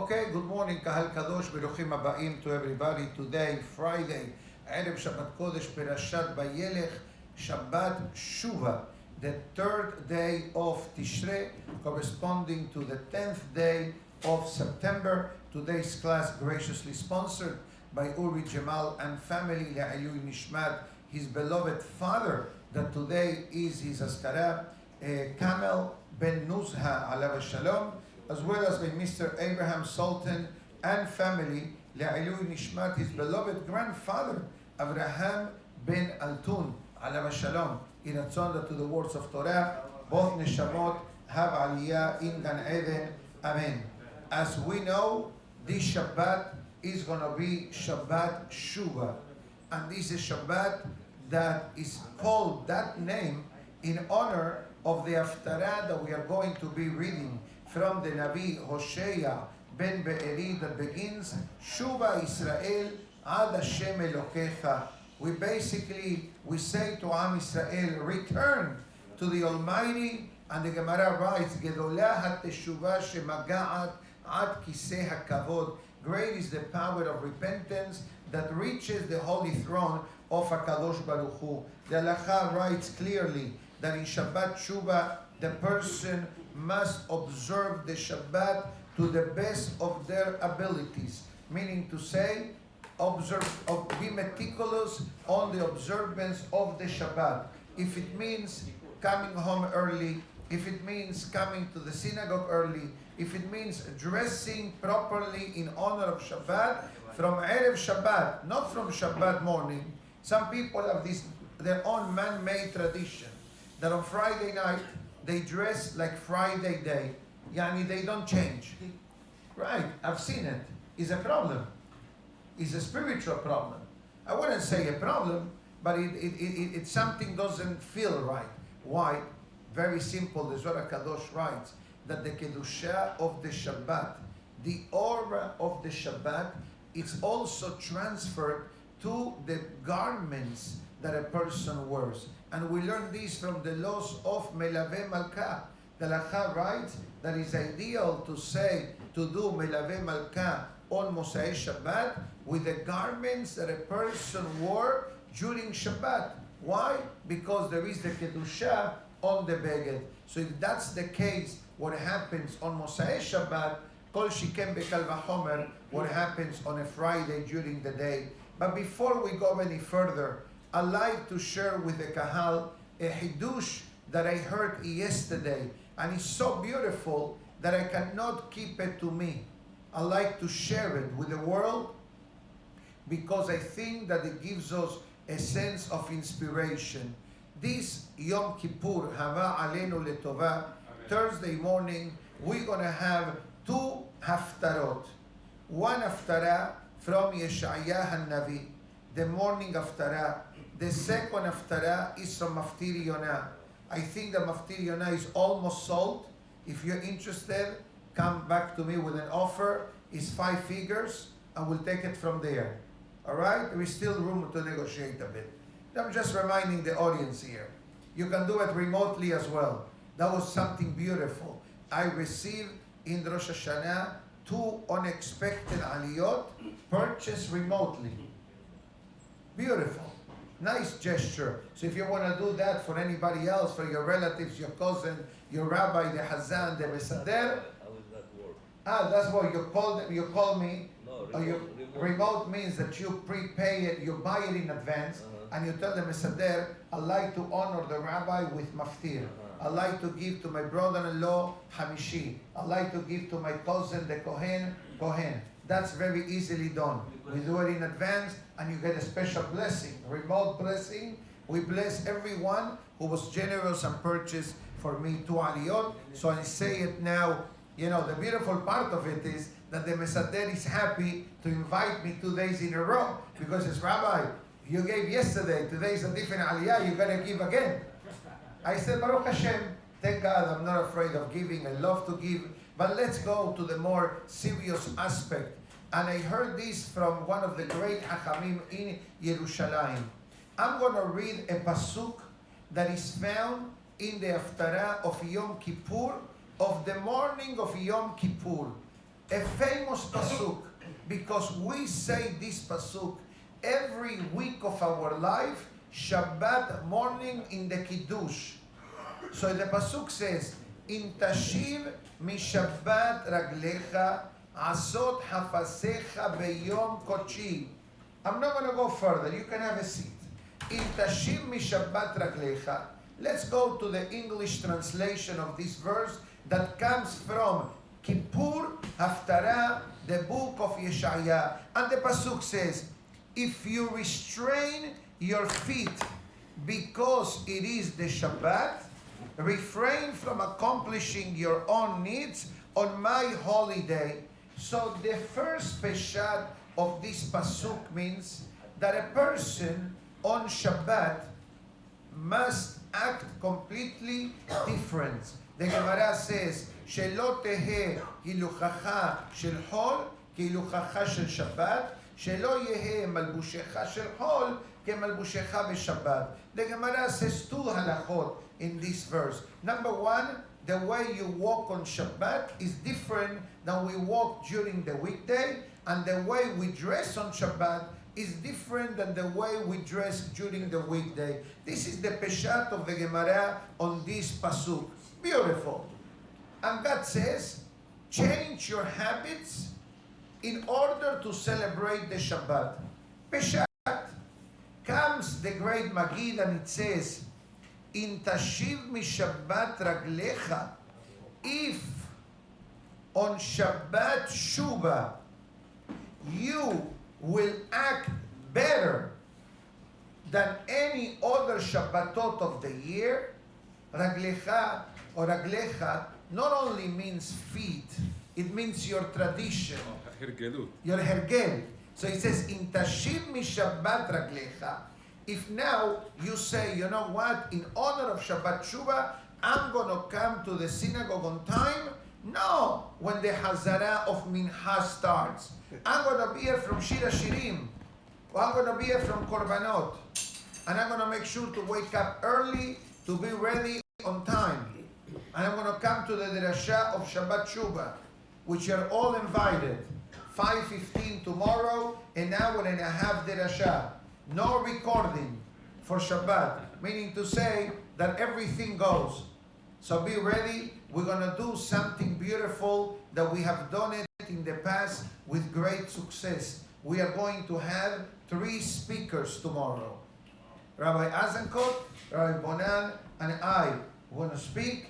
Okay, good morning, Kahal Kadosh, Beruchim Aba'im to everybody. Today, Friday, Erev Shabbat Kodesh, Perashat Vayelech, Shabbat Shuba, the third day of Tishrei, corresponding to the 10th day of September. Today's class graciously sponsored by Uri Jamal and family, Le'ayui Nishmat, his beloved father, that today is his Askara, Kamel Ben Nuzha, Alav Shalom, as well as by Mr. Abraham Sultan and family, Le'ayui Nishmat, his beloved grandfather, Avraham Ben Altun, Alav Shalom, in Atzonda to the words of Torah, both Neshamot have Aliyah in Gan Eden. Amen. As we know, this Shabbat is going to be Shabbat Shuba. And this is Shabbat that is called that name in honor of the Aventura that we are going to be reading from the Nabi Hosea ben Be'eri that begins, Shuba Israel ad Hashem Elokecha. We say to Am Israel, return to the Almighty, and the Gemara writes, Gedolah ha-teshuvah shemaga'at ad kiseh ha-kavod. Great is the power of repentance that reaches the holy throne of HaKadosh Baruch Hu. The Halacha writes clearly that in Shabbat Shuba, the person must observe the Shabbat to the best of their abilities. Meaning to say, be meticulous on the observance of the Shabbat. If it means coming home early, if it means coming to the synagogue early, if it means dressing properly in honor of Shabbat, from Erev Shabbat, not from Shabbat morning. Some people have their own man-made tradition, that on Friday night, they dress like Friday day. Yani they don't change. Right, I've seen it. It's a problem. It's a spiritual problem. I wouldn't say a problem, but it something doesn't feel right. Why? Very simple. The Zohar Kadosh writes that the Kedusha of the Shabbat, the aura of the Shabbat, it's also transferred to the garments that a person wears. And we learn this from the laws of Melaveh Malka. The Halacha writes that it's ideal to do Melaveh Malka on Mosai Shabbat with the garments that a person wore during Shabbat. Why? Because there is the Kedusha on the Beged. So if that's the case, what happens on Mosai Shabbat, Kol Shikem Bekal Vachomer, what happens on a Friday during the day. But before we go any further, I'd like to share with the Kahal a Hidush that I heard yesterday, and it's so beautiful that I cannot keep it to me. I like to share it with the world because I think that it gives us a sense of inspiration. This Yom Kippur, Hava Alenu Letova, Thursday morning, we're going to have two haftarot. One haftara from Yeshaya HaNavi, the morning haftara. The second haftara is from Maftir Yonah. I think that Maftir Yonah is almost sold. If you're interested, come back to me with an offer. It's 5 figures, and we'll take it from there. All right? There is still room to negotiate a bit. I'm just reminding the audience here. You can do it remotely as well. That was something beautiful. I received in Rosh Hashanah 2 unexpected aliyot purchased remotely. Beautiful. Nice gesture. So if you want to do that for anybody else, for your relatives, your cousin, your rabbi, the hazan, the mesader. How does that work? That's what you call them. You call me. No, Remote means that you prepay it, you buy it in advance, and you tell the mesader, I like to honor the rabbi with maftir. I like to give to my brother-in-law hamishi. I like to give to my cousin the kohen. That's very easily done. We do it in advance, and you get a special blessing, remote blessing. We bless everyone who was generous and purchased for me 2 aliyot. So I say it now. You know, the beautiful part of it is that the mesader is happy to invite me 2 days in a row because it's Rabbi, you gave yesterday, today is a different aliyah, you gotta give again. I said, Baruch Hashem, thank God, I'm not afraid of giving, I love to give, but let's go to the more serious aspect. And I heard this from one of the great Hachamim in Yerushalayim. I'm going to read a pasuk that is found in the Haftara of Yom Kippur, of the morning of Yom Kippur. a famous pasuk, because we say this pasuk every week of our life, Shabbat morning in the Kiddush. So the pasuk says, "In tashiv mi Shabbat raglecha, asot hafasecha beyom kochi." I'm not going to go further. You can have a seat. In tashiv mi Shabbat raglecha. Let's go to the English translation of this verse that comes from Kippur Haftarah, the book of Yeshaya. And the pasuk says, if you restrain your feet because it is the Shabbat, refrain from accomplishing your own needs on my holy day. So the first peshat of this pasuk means that a person on Shabbat must act completely different. The Gemara says, "Shelo tehe hiluchacha shel hol kiluchacha shel Shabbat, shelo yehe malbushecha shel hol kemalbushecha b'Shabbat." The Gemara says two halachot in this verse. Number one, the way you walk on Shabbat is different than we walk during the weekday, and the way we dress on Shabbat is different than the way we dress during the weekday. This is the peshat of the Gemara on this pasuk. Beautiful. And God says, change your habits in order to celebrate the Shabbat. Peshat. Comes the great Magid and it says, in tashiv mi Shabbat raglecha, if on Shabbat Shuba you will act better than any other Shabbatot of the year, raglecha or raglecha not only means feet, it means your tradition, your hergel. So it says, in tashiv mi Shabbat raglecha, if now you say, you know what, in honor of Shabbat Shuba, I'm going to come to the synagogue on time. No, when the Hazara of Minha starts. I'm going to be here from Shira Shirim. Or I'm going to be here from Korbanot. And I'm going to make sure to wake up early to be ready on time. And I'm going to come to the Derasha of Shabbat Shuba, which you're all invited. 5:15 tomorrow, an hour and a half Derasha. No recording for Shabbat, meaning to say that everything goes. So be ready. We're going to do something beautiful that we have done it in the past with great success. We are going to have 3 speakers tomorrow. Rabbi Azenkot, Rabbi Bonan, and I want to speak.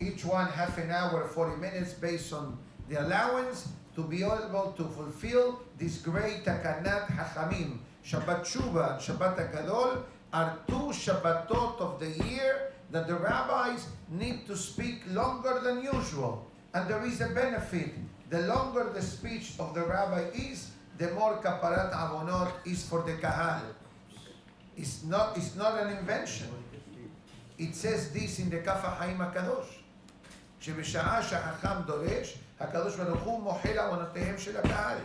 Each one half an hour, 40 minutes based on the allowance to be able to fulfill this great takanat hachamim. Shabbat Shuba and Shabbat HaGadol are 2 Shabbatot of the year that the rabbis need to speak longer than usual. And there is a benefit. The longer the speech of the rabbi is, the more kaparat avonot is for the kahal. It's not an invention. It says this in the Kaf HaChaim HaKadosh. שבשעה שהחכם דורש, הקדוש ברוך הוא מוחל עוונותיהם של הקהל.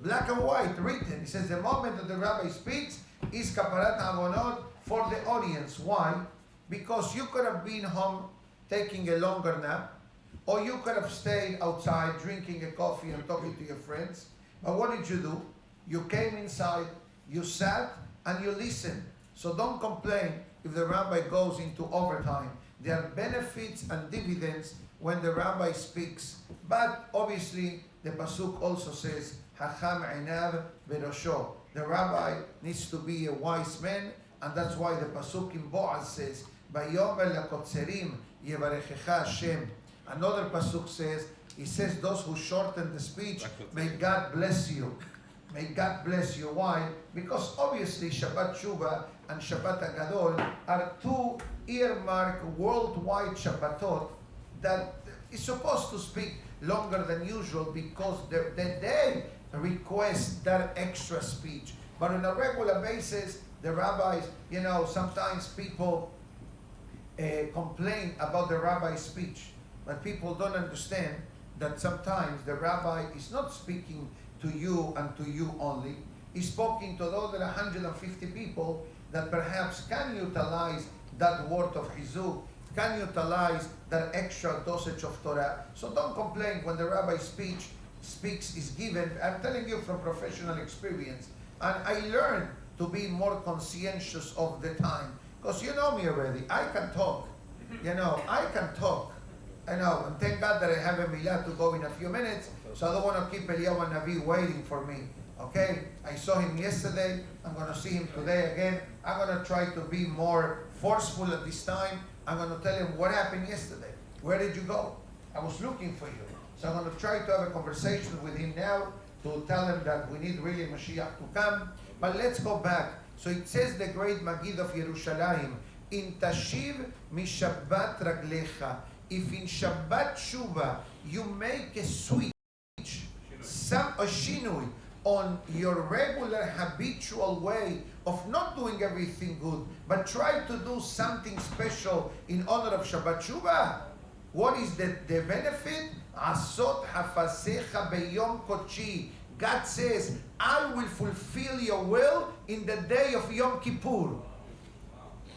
Black and white, written. It says the moment that the rabbi speaks is kaparat avonot for the audience. Why? Because you could have been home taking a longer nap, or you could have stayed outside drinking a coffee and talking to your friends. But what did you do? You came inside, you sat, and you listened. So don't complain if the rabbi goes into overtime. There are benefits and dividends when the rabbi speaks. But obviously, the pasuk also says, Hacham einav berosho. The rabbi needs to be a wise man, and that's why the pasuk in Boaz says, Bayomer lakotzerim yevarechecha Hashem. Another pasuk says, he says, those who shorten the speech, may God bless you. May God bless you. Why? Because obviously Shabbat Shuba and Shabbat HaGadol are 2 earmarked worldwide Shabbatot that is supposed to speak longer than usual because the day requests that extra speech. But on a regular basis, the rabbis, sometimes people complain about the rabbi's speech, but people don't understand that sometimes the rabbi is not speaking to you and to you only. He's speaking to the other 150 people that perhaps can utilize that word of chizuk, can utilize that extra dosage of Torah. So don't complain when the rabbi speaks is given. I'm telling you from professional experience. And I learned to be more conscientious of the time. Because you know me already. I can talk. I can talk. I know. And thank God that I have a milah to go in a few minutes. So I don't want to keep Eliyahu Navi waiting for me. Okay? I saw him yesterday. I'm going to see him today again. I'm going to try to be more forceful at this time. I'm going to tell him what happened yesterday. Where did you go? I was looking for you. So I'm going to try to have a conversation with him now to tell him that we need really Mashiach to come. But let's go back. So it says the great Magid of Yerushalayim, in Tashiv mishabbat raglecha. If in Shabbat Shuba you make a switch, a shinui, on your regular habitual way of not doing everything good, but try to do something special in honor of Shabbat Shuba, what is the benefit? Asot hafasecha beyom kochi. God says, I will fulfill your will in the day of Yom Kippur.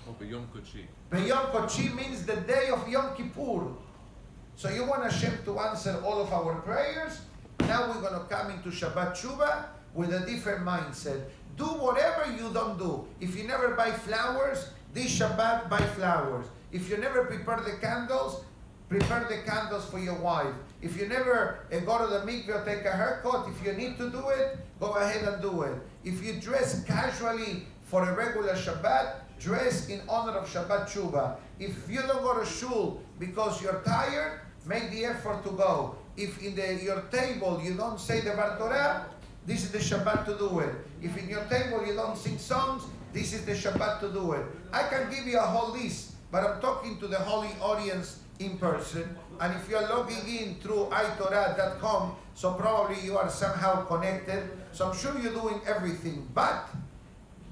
Oh, Beyom Kochi. Beyom Kochi means the day of Yom Kippur. So you want Hashem to answer all of our prayers? Now we're going to come into Shabbat Shuba with a different mindset. Do whatever you don't do. If you never buy flowers, this Shabbat buy flowers. If you never prepare the candles, prepare the candles for your wife. If you never go to the mikveh or take a haircut, if you need to do it, go ahead and do it. If you dress casually for a regular Shabbat, dress in honor of Shabbat Shuba. If you don't go to shul because you're tired, make the effort to go. If in your table you don't say the Bar Torah, this is the Shabbat to do it. If in your table you don't sing songs, this is the Shabbat to do it. I can give you a whole list, but I'm talking to the holy audience in person. And if you're logging in through itorah.com, so probably you are somehow connected. So I'm sure you're doing everything. But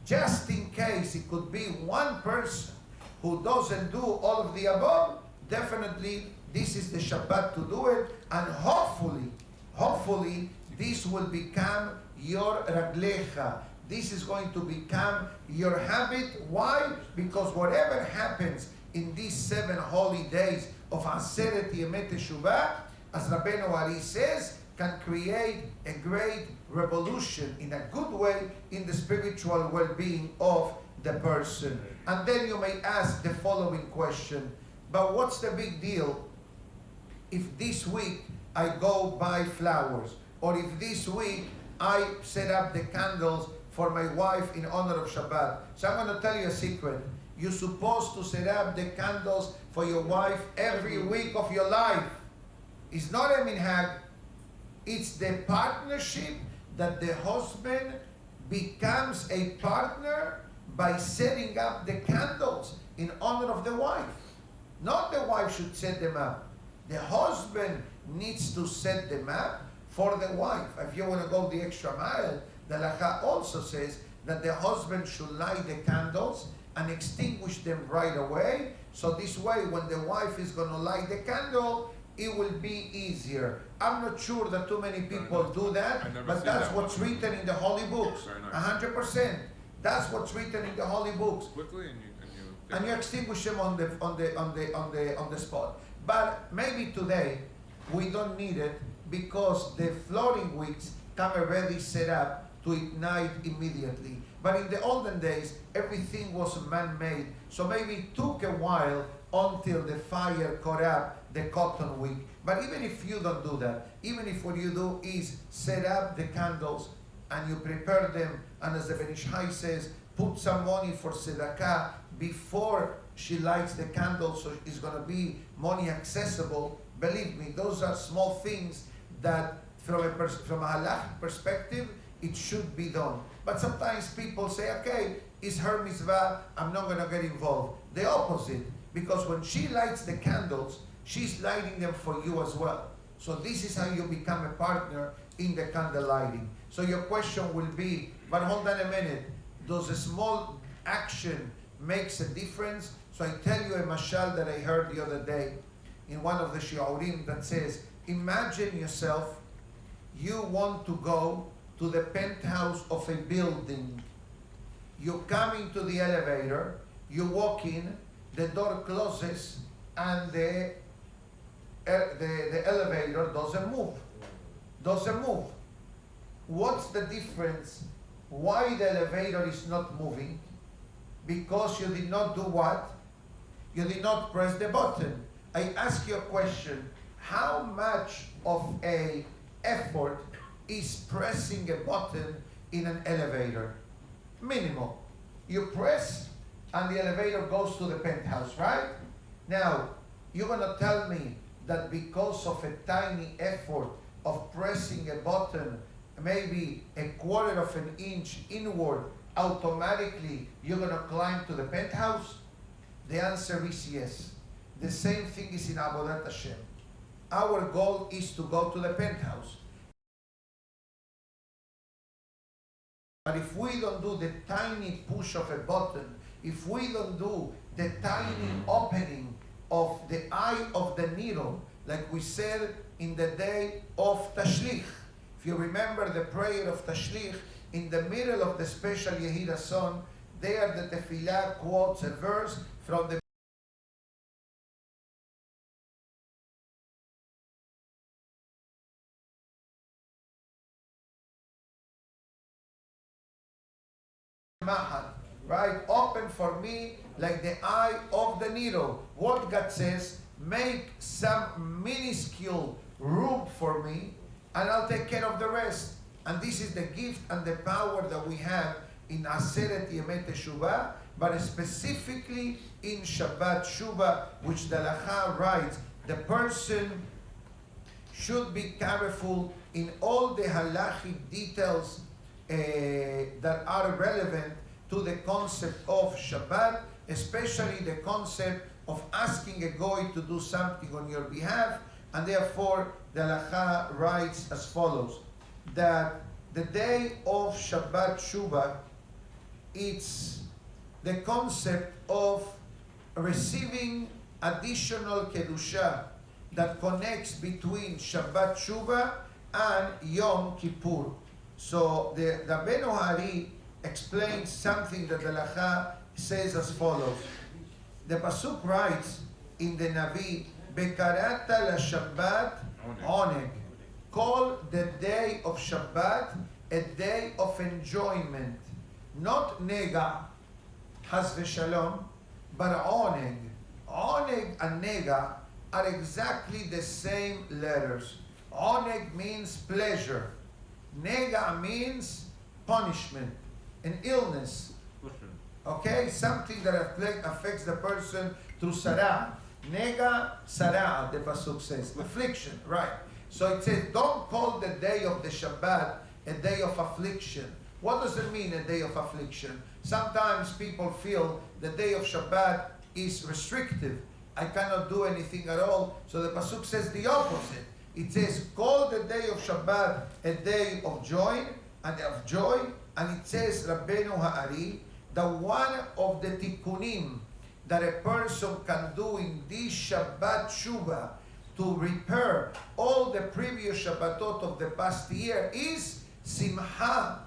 just in case it could be one person who doesn't do all of the above, definitely this is the Shabbat to do it. And hopefully, this will become your raglecha. This is going to become your habit. Why? Because whatever happens in these 7 holy days of Aseret Yemei Teshuvah, as Rabbeinu Ari says, can create a great revolution in a good way in the spiritual well-being of the person. And then you may ask the following question, but what's the big deal if this week I go buy flowers, or if this week I set up the candles for my wife in honor of Shabbat? So I'm going to tell you a secret. You're supposed to set up the candles for your wife every week of your life. It's not a minhag. It's the partnership that the husband becomes a partner by setting up the candles in honor of the wife. Not the wife should set them up. The husband needs to set them up for the wife. If you want to go the extra mile, the Lacha also says that the husband should light the candles and extinguish them right away. So this way, when the wife is going to light the candle, it will be easier. I'm not sure that too many people do that, but that's what's written in the holy books. 100%. That's what's written in the holy books. Quickly, and you extinguish them on the spot. But maybe today we don't need it because the floating wicks come already set up to ignite immediately. But in the olden days, everything was man-made. So maybe it took a while until the fire caught up the cotton wick. But even if you don't do that, even if what you do is set up the candles and you prepare them, and as the Ben Ish Chai says, put some money for tzedakah before she lights the candle, so it's going to be money accessible. Believe me, those are small things that from a halachic perspective, it should be done. But sometimes people say, okay, it's her mitzvah, I'm not going to get involved. The opposite, because when she lights the candles, she's lighting them for you as well. So this is how you become a partner in the candle lighting. So your question will be, but hold on a minute, does a small action makes a difference? So I tell you a mashal that I heard the other day in one of the shiurim that says, imagine yourself, you want to go to the penthouse of a building. You come into the elevator, you walk in, the door closes, and the elevator doesn't move. What's the difference? Why the elevator is not moving? Because you did not do what? You did not press the button. I ask you a question. How much of a effort is pressing a button in an elevator? Minimal. You press and the elevator goes to the penthouse, right? Now, you're going to tell me that because of a tiny effort of pressing a button, maybe a quarter of an inch inward, automatically you're going to climb to the penthouse? The answer is yes. The same thing is in Avodat Hashem. Our goal is to go to the penthouse. But if we don't do the tiny push of a button, if we don't do the tiny opening of the eye of the needle, like we said in the day of Tashlich. If you remember the prayer of Tashlich, in the middle of the special Yehida song, there the Tefillah quotes a verse from the right? Open for me like the eye of the needle. What God says, make some minuscule room for me and I'll take care of the rest. And this is the gift and the power that we have in Aseret Yemet Shuba, but specifically in Shabbat Shuba, which the Halacha writes, the person should be careful in all the halachic details that are relevant to the concept of Shabbat, especially the concept of asking a goy to do something on your behalf. And therefore, the Halacha writes as follows, that the day of Shabbat Shuba, it's the concept of receiving additional Kedusha that connects between Shabbat Shuba and Yom Kippur. So the Rabbeinu Hari explains something that the Halacha says as follows. The Pasuk writes in the Navi, Bekarata la Shabbat oneg. Call the day of Shabbat a day of enjoyment. Not nega, has v'shalom, but oneg. Oneg and nega are exactly the same letters. Oneg means pleasure. Nega means punishment, an illness. Okay, something that affects the person through Sara. Nega, Sara, the Pasuk says. Affliction, right. So it says, don't call the day of the Shabbat a day of affliction. What does it mean, a day of affliction? Sometimes people feel the day of Shabbat is restrictive. I cannot do anything at all. So the Pasuk says the opposite. It says, call the day of Shabbat a day of joy, and it says, Rabbeinu Ha'ari, that one of the tikkunim that a person can do in this Shabbat Shuba to repair all the previous Shabbatot of the past year is Simcha.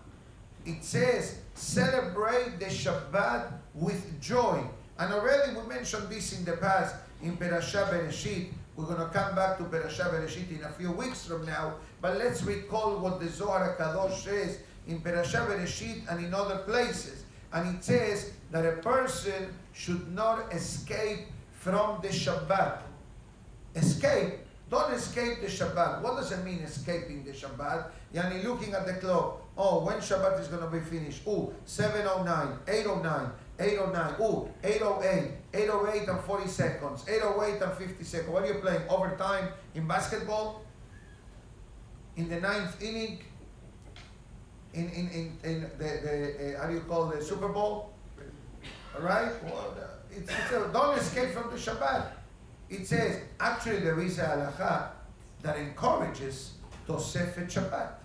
It says, celebrate the Shabbat with joy. And already we mentioned this in the past in Perashah Bereshit. We're going to come back to Perashah Bereshit in a few weeks from now. But let's recall what the Zohar HaKadosh says in Perashah Bereshit and in other places. And it says that a person should not escape from the Shabbat. Escape. Don't escape the Shabbat. What does it mean, escaping the Shabbat? Yani looking at the clock. Oh, when Shabbat is going to be finished? Oh, 7:09, 8:09, 8:09, oh, 8:08, 8:08 and 40 seconds, 8:08 and 50 seconds. What are you playing? Overtime in basketball? In the 9th inning? In the how do you call the Super Bowl? All right? Well, don't escape from the Shabbat. It says, actually there is a halacha that encourages Tosefet Shabbat.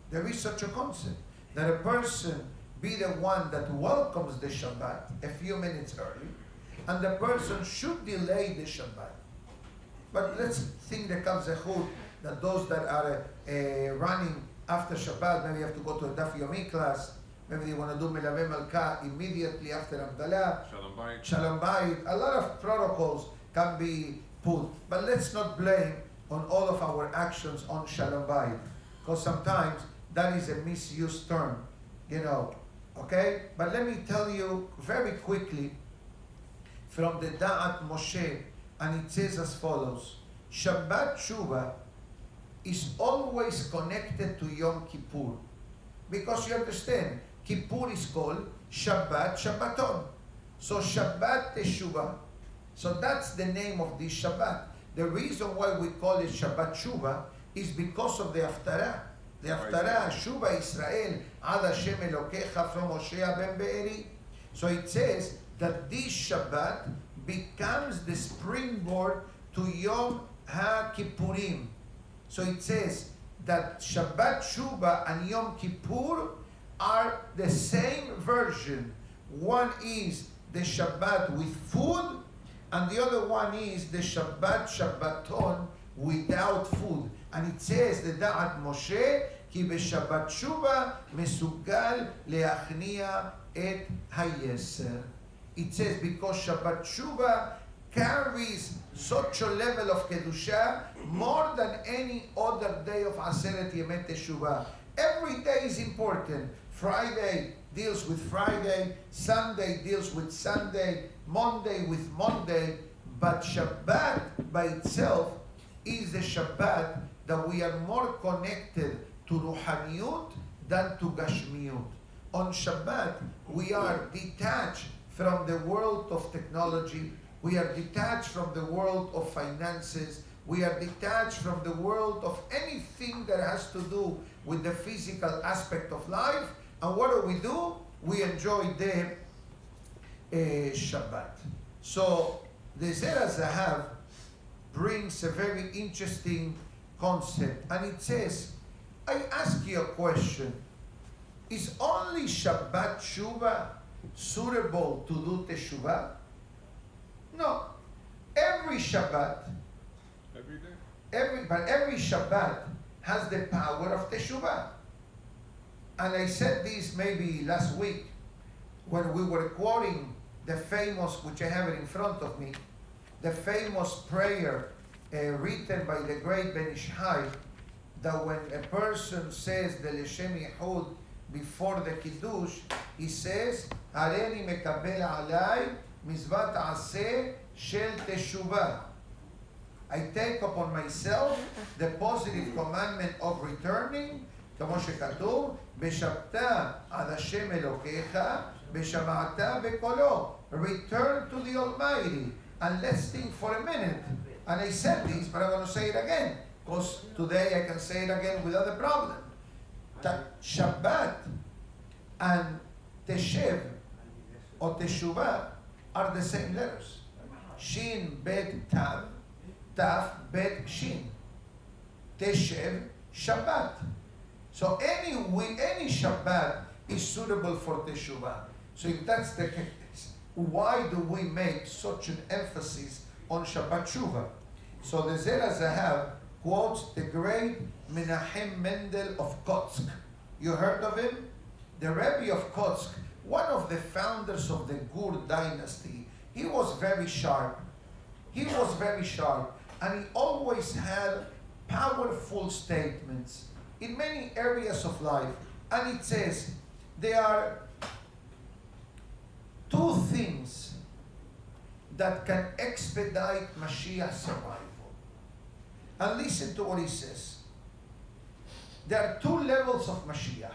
There is such a concept, that a person be the one that welcomes the Shabbat a few minutes early, and the person should delay the Shabbat. But let's think the Kav Zechut, that those that are running after Shabbat, maybe have to go to a Daf Yomi class, maybe they want to do Melaveh Malka immediately after Havdalah, Shalom Bayit. Shalom Bayit, a lot of protocols can be put. But let's not blame on all of our actions on Shalom Bayit, because sometimes that is a misused term, okay? But let me tell you very quickly from the Da'at Moshe, and it says as follows: Shabbat Shuba is always connected to Yom Kippur, because you understand, Kippur is called Shabbat Shabbaton. So Shabbat Teshuvah. So that's the name of this Shabbat. The reason why we call it Shabbat Shuba is because of the Aftara. The Aftara, Shuba Israel, Ad Hashem Elokecha from Moshe ben Be'eri. So it says that this Shabbat becomes the springboard to Yom HaKippurim. So it says that Shabbat Shuba and Yom Kippur are the same version. One is the Shabbat with food, and the other one is the Shabbat Shabbaton without food. And it says, the Da'at Moshe, כי בשבת שובה מסוגל להכניע את היסר. It says because Shabbat Shuba carries such a level of Kedusha more than any other day of Aseret Yemet Teshuvah. Every day is important. Friday deals with Friday, Sunday deals with Sunday, Monday with Monday, but Shabbat by itself is the Shabbat that we are more connected to Ruhaniyut than to Gashmiyut. On Shabbat, we are detached from the world of technology, we are detached from the world of finances, we are detached from the world of anything that has to do with the physical aspect of life. And what do? We enjoy the Shabbat. So the Zera Zahav brings a very interesting concept, and it says, I ask you a question. Is only Shabbat Shuba suitable to do Teshuvah? No. Every Shabbat, Every day? every Shabbat has the power of Teshuvah. And I said this maybe last week when we were quoting the famous, which I have it in front of me, the famous prayer written by the great Ben Ish Hai, that when a person says the Leshem Yehud before the Kiddush, he says, Hareni mekabel alai mizvat aseh shel teshuvah. I take upon myself the positive commandment of returning, כמו שכתוב, בשבתה עד השם אלוקיך, בשמעת בקולו. Return to the Almighty. And let's think for a minute. And I said this, but I'm going to say it again, because today I can say it again without a problem. Shabbat and Teshev or Teshuvah are the same letters. Shin, Bet, Tav, Tav, Bet, Shin. Teshev, Shabbat. So any Shabbat is suitable for Teshuvah. So if that's the case, why do we make such an emphasis on Shabbat Shuvah? So the Zera Zahav quotes the great Menachem Mendel of Kotsk. You heard of him? The Rebbe of Kotsk, one of the founders of the Gur dynasty. He was very sharp. And he always had powerful statements in many areas of life. And it says, there are two things that can expedite Mashiach's survival. And listen to what he says. There are two levels of Mashiach.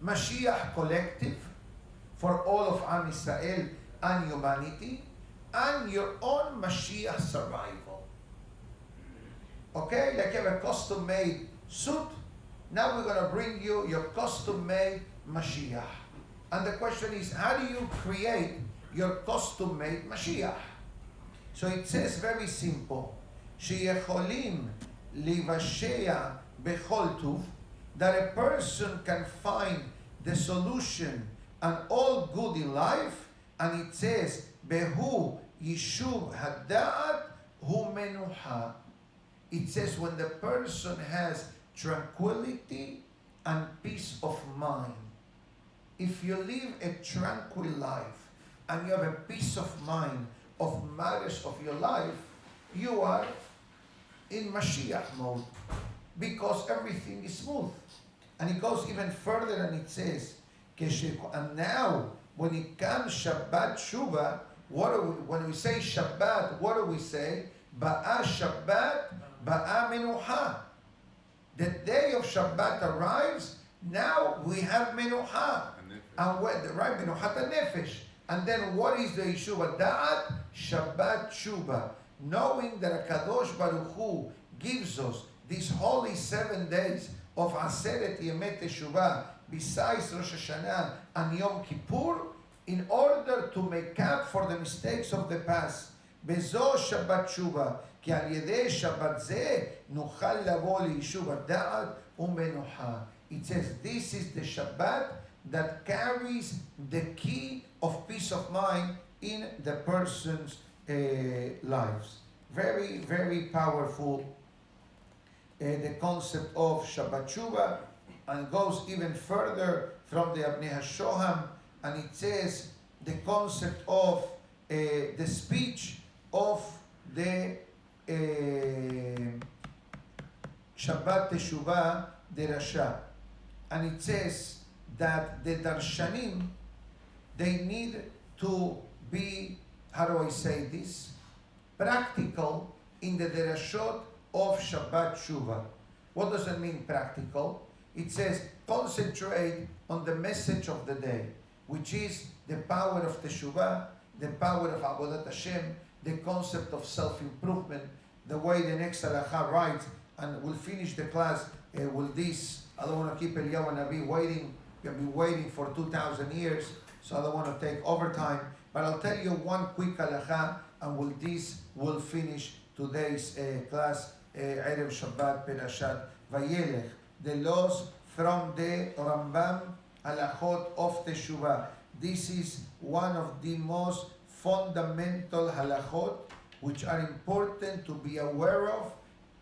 Mashiach collective, for all of Am Yisrael and humanity, and your own Mashiach survival. Okay, like you have a custom-made suit. Now we're going to bring you your custom-made Mashiach. And the question is, how do you create your custom-made Mashiach? So it says very simple, שיכולים לבשע בכל טוב, that a person can find the solution and all good in life, and it says, behu yishub hada'at hu menuha. It says when the person has tranquility and peace of mind. If you live a tranquil life and you have a peace of mind, of matters of your life, you are in Mashiach mode because everything is smooth. And it goes even further and it says, and now when it comes Shabbat Shuba, when we say Shabbat, what do we say? Ba'a Shabbat, Ba'a Menuha. The day of Shabbat arrives, now we have Menuha. And when, right, Menuhat Nefesh. And then what is the Yeshuva Da'at? Shabbat Shuba. Knowing that HaKadosh Baruch Hu gives us these holy 7 days of Aseret Yemet Teshuvah, besides Rosh Hashanah and Yom Kippur, in order to make up for the mistakes of the past. Bezo Shabbat Shuba, כי על ידי שבת זה נוכל לבוא ליישוב הדעת ומנוחה. It says this is the Shabbat that carries the key of peace of mind in the person's lives. Very, very powerful. The concept of Shabbat Shuba, and goes even further from the Abnei HaShoham, and it says the concept of the speech of the Shabbat Teshuvah Derasha. And it says that the Darshanim, they need to be, how do I say this, practical in the Derashot of Shabbat Shuba. What does it mean practical? It says concentrate on the message of the day, which is the power of Teshuvah, the power of Avodat Hashem, the concept of self-improvement, the way the next halakha writes, and we'll finish the class with this. I don't want to keep Eliyahu Navi waiting. We've been waiting for 2,000 years, so I don't want to take overtime. But I'll tell you one quick halakha, and with this we'll finish today's class, Erev Shabbat Perashat Vayelech. The laws from the Rambam halachot of Teshuvah. This is one of the most fundamental halachot which are important to be aware of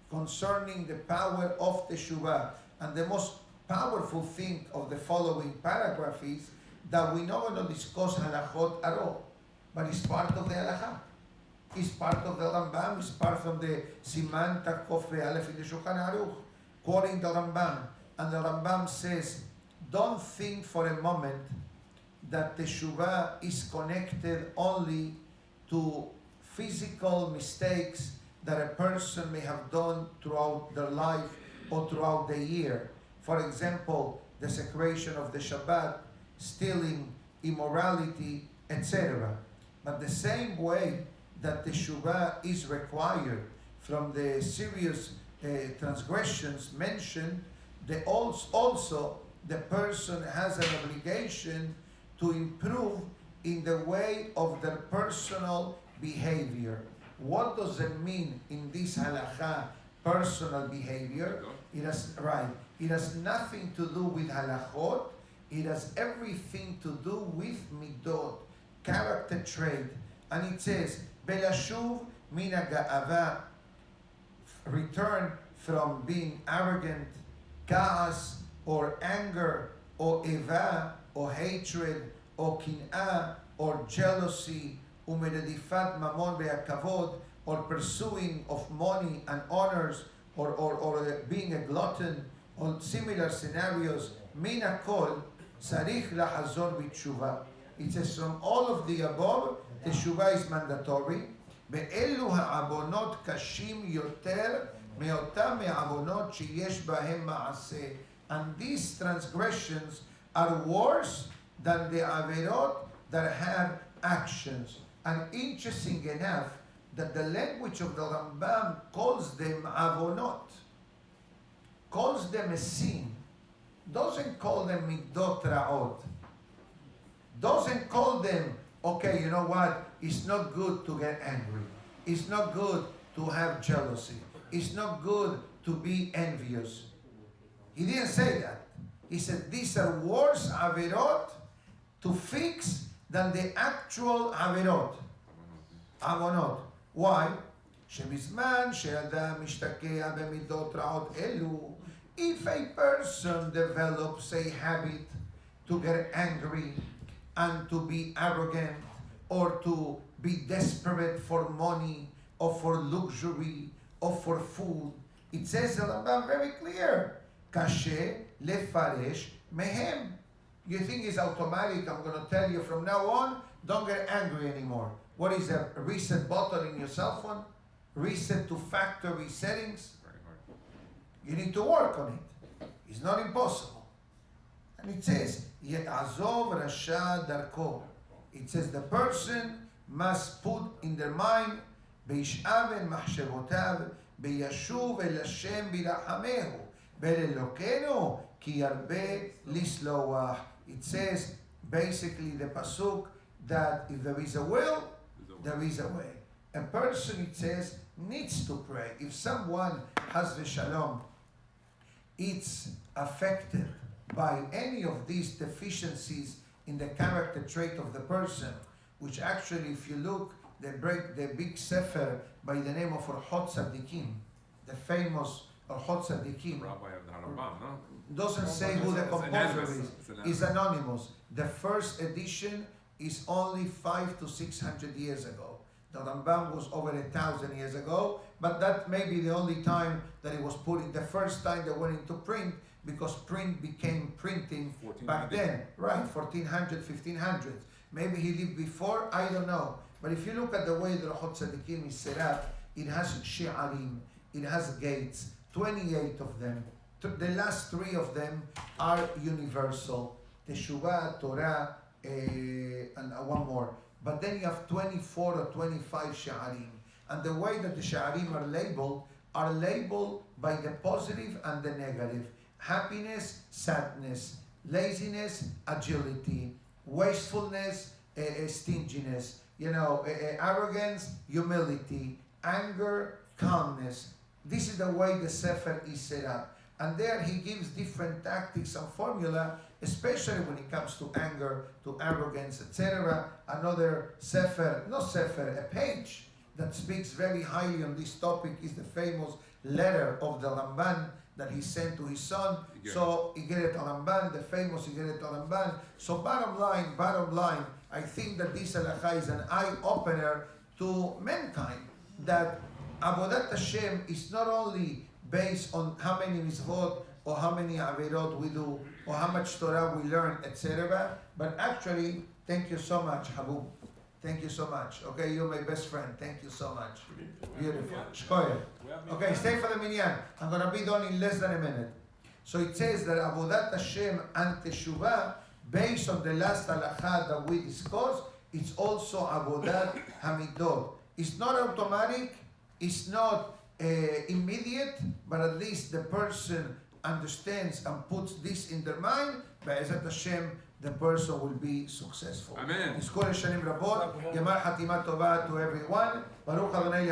concerning the power of Teshuvah. And the most powerful thing of the following paragraph is that we're not going to discuss halachot at all, but it's part of the halakha. It's part of the Rambam, it's part of the Siman Takof Aleph in the Shulchan Aruch, quoting the Rambam. And the Rambam says, don't think for a moment that Teshuvah is connected only to physical mistakes that a person may have done throughout their life or throughout the year. For example, desecration of the Shabbat, stealing, immorality, etc. But the same way that Teshuvah is required from the serious transgressions mentioned, also the person has an obligation to improve in the way of their personal behavior. What does it mean in this halakha, personal behavior? It has nothing to do with halachot. It has everything to do with midot, character trait. And it says, Belashuv mina ga'ava, return from being arrogant, kaas, or anger, or eva, or hatred, or kin'ah, or jealousy, umeredifat mamon ve'akavod, or pursuing of money and honors, or being a glutton, or similar scenarios. Min hakol sarich lahazor b'tshuva. It says from all of the above, teshuvah is mandatory. Be'elu ha'abonot kashim yoter me'otam me'abonot sheyesh bahem ma'aseh. And these transgressions are worse than the averot that have actions. And interesting enough that the language of the Rambam calls them avonot, calls them a sin, doesn't call them midot ra'ot, doesn't call them, okay, you know what, it's not good to get angry, it's not good to have jealousy, it's not good to be envious. He didn't say that. He said these are worse averot to fix than the actual averot. Avonot. Why? שבזמן שאדם משתקע במידות רעות אלו, if a person develops a habit to get angry and to be arrogant or to be desperate for money or for luxury or for food. It says the Rambam very clear, קשה לפרש מהם. You think it's automatic? I'm going to tell you from now on, don't get angry anymore. What is a reset button in your cell phone? Reset to factory settings? Very hard. You need to work on it. It's not impossible. And it says, יעזוב רשע דרכו. It says the person must put in their mind, בישאבן מחשבותיו, בישוב אל השם ברחמהו, ולאלוקינו כי ירבה לסלוח. It says, basically the pasuk, that if there is a will, there is a way. A person, it says, needs to pray. If someone has v'shalom, it's affected by any of these deficiencies in the character trait of the person, which actually, if you look, they break the big sefer by the name of Orchot Tzadikim, the famous Orchot Tzadikim. Rabbi of the Harambam, no? Doesn't say who the composer is. It's anonymous. The first edition is only 500 to 600 years ago. The Rambam was over 1,000 years ago, but that may be the only time that it was put in. The first time they went into print, because print became printing back then, right? 1400, 1500s. Maybe he lived before, I don't know. But if you look at the way the Orchot Tzadikim is set up, it has shi'arim, it has gates, 28 of them. The last 3 of them are universal. The Shuba, Torah, and one more. But then you have 24 or 25 shi'arim. And the way that the shi'arim are labeled by the positive and the negative. Happiness, sadness. Laziness, agility. Wastefulness, stinginess. Arrogance, humility. Anger, calmness. This is the way the Sefer is set up. And there he gives different tactics and formula, especially when it comes to anger, to arrogance, etc. Another a page that speaks very highly on this topic is the famous letter of the Ramban that he sent to his son. So Igeret Ramban, the famous Igeret Ramban. So bottom line, I think that this halakha is an eye-opener to mankind, that Avodat Hashem is not only based on how many mitzvot or how many averot we do or how much Torah we learn, etc. But actually, thank you so much, Habub. Thank you so much. Okay, you're my best friend. Thank you so much. Beautiful. Shkoyer. Okay, stay for the minyan. I'm going to be done in less than a minute. So it says that Avodat Hashem and Teshuvah, based on the last halakha that we discussed, it's also Avodat Hamidot. It's not automatic. It's not immediate, but at least the person understands and puts this in their mind. Be'ezat Hashem, the person will be successful. Amen. Nizkor Shanim Rabot, Gemar Hatima Tova to everyone. Baruch Adonai.